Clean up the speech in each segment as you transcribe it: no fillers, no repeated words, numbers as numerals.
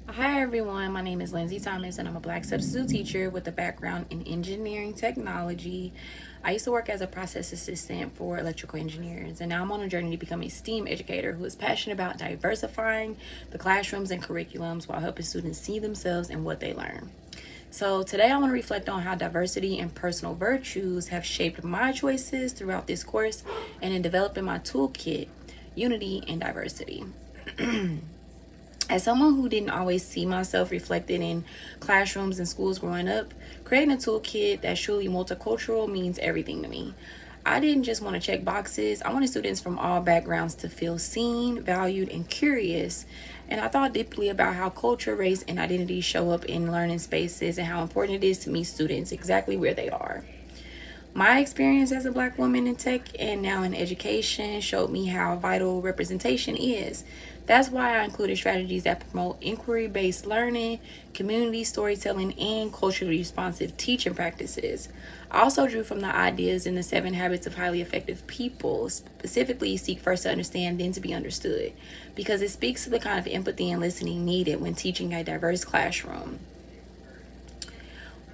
Hi everyone, my name is Lindsay Thomas and I'm a Black substitute teacher with a background in engineering technology. I used to work as a process assistant for electrical engineers, and now I'm on a journey to become a STEAM educator who is passionate about diversifying the classrooms and curriculums while helping students see themselves in what they learn. So today I want to reflect on how diversity and personal virtues have shaped my choices throughout this course and in developing my toolkit, Unity and Diversity. As someone who didn't always see myself reflected in classrooms and schools growing up, creating a toolkit that's truly multicultural means everything to me. I didn't just want to check boxes, I wanted students from all backgrounds to feel seen, valued, and curious. And I thought deeply about how culture, race, and identity show up in learning spaces and how important it is to meet students exactly where they are. My experience as a Black woman in tech and now in education showed me how vital representation is. That's why I included strategies that promote inquiry based learning, community storytelling, and culturally responsive teaching practices. I also drew from the ideas in the 7 Habits of Highly Effective People, specifically seek first to understand, then to be understood, because it speaks to the kind of empathy and listening needed when teaching a diverse classroom.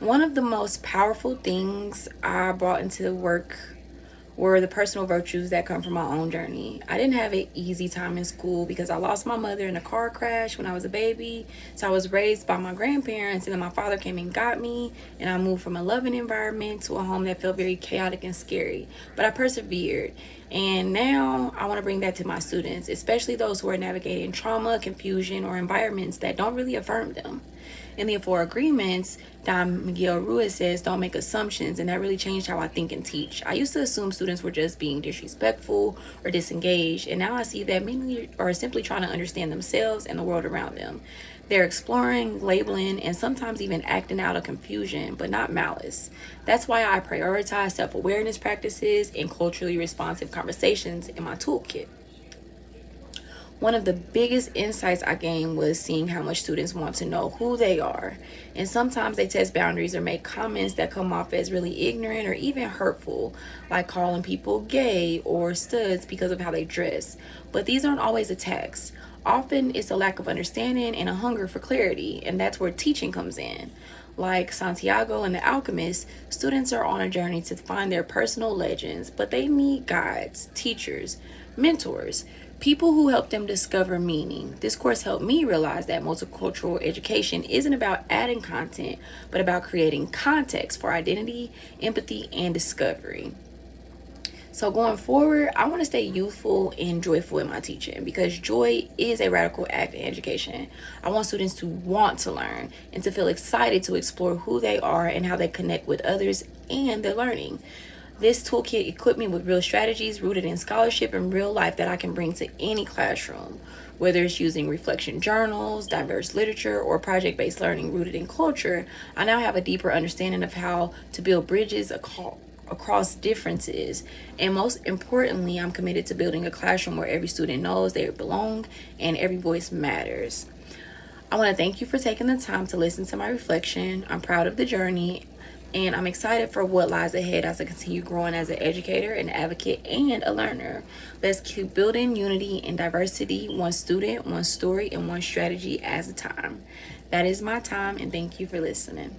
One of the most powerful things I brought into work were the personal virtues that come from my own journey. I didn't have an easy time in school because I lost my mother in a car crash when I was a baby. So I was raised by my grandparents, and then my father came and got me, and I moved from a loving environment to a home that felt very chaotic and scary. But I persevered. And now I want to bring that to my students, especially those who are navigating trauma, confusion, or environments that don't really affirm them. In the Four Agreements, Don Miguel Ruiz says, don't make assumptions, and that really changed how I think and teach. I used to assume students were just being disrespectful or disengaged, and now I see that many are simply trying to understand themselves and the world around them. They're exploring, labeling, and sometimes even acting out of confusion, but not malice. That's why I prioritize self awareness practices and culturally responsive conversations in my toolkit. One of the biggest insights I gained was seeing how much students want to know who they are. And sometimes they test boundaries or make comments that come off as really ignorant or even hurtful, like calling people gay or studs because of how they dress. But these aren't always attacks. Often it's a lack of understanding and a hunger for clarity, and that's where teaching comes in. Like Santiago and the Alchemist, students are on a journey to find their personal legends, but they need guides, teachers, mentors, people who help them discover meaning. This course helped me realize that multicultural education isn't about adding content, but about creating context for identity, empathy, and discovery. So going forward, I want to stay youthful and joyful in my teaching because joy is a radical act in education. I want students to want to learn and to feel excited to explore who they are and how they connect with others and their learning. This toolkit equipped me with real strategies rooted in scholarship and real life that I can bring to any classroom. Whether it's using reflection journals, diverse literature, or project based learning rooted in culture, I now have a deeper understanding of how to build bridges across differences. And most importantly, I'm committed to building a classroom where every student knows they belong and every voice matters. I want to thank you for taking the time to listen to my reflection. I'm proud of the journey, and I'm excited for what lies ahead as I continue growing as an educator, an advocate, and a learner. Let's keep building unity and diversity, one student, one story, and one strategy at a time. That is my time, and thank you for listening.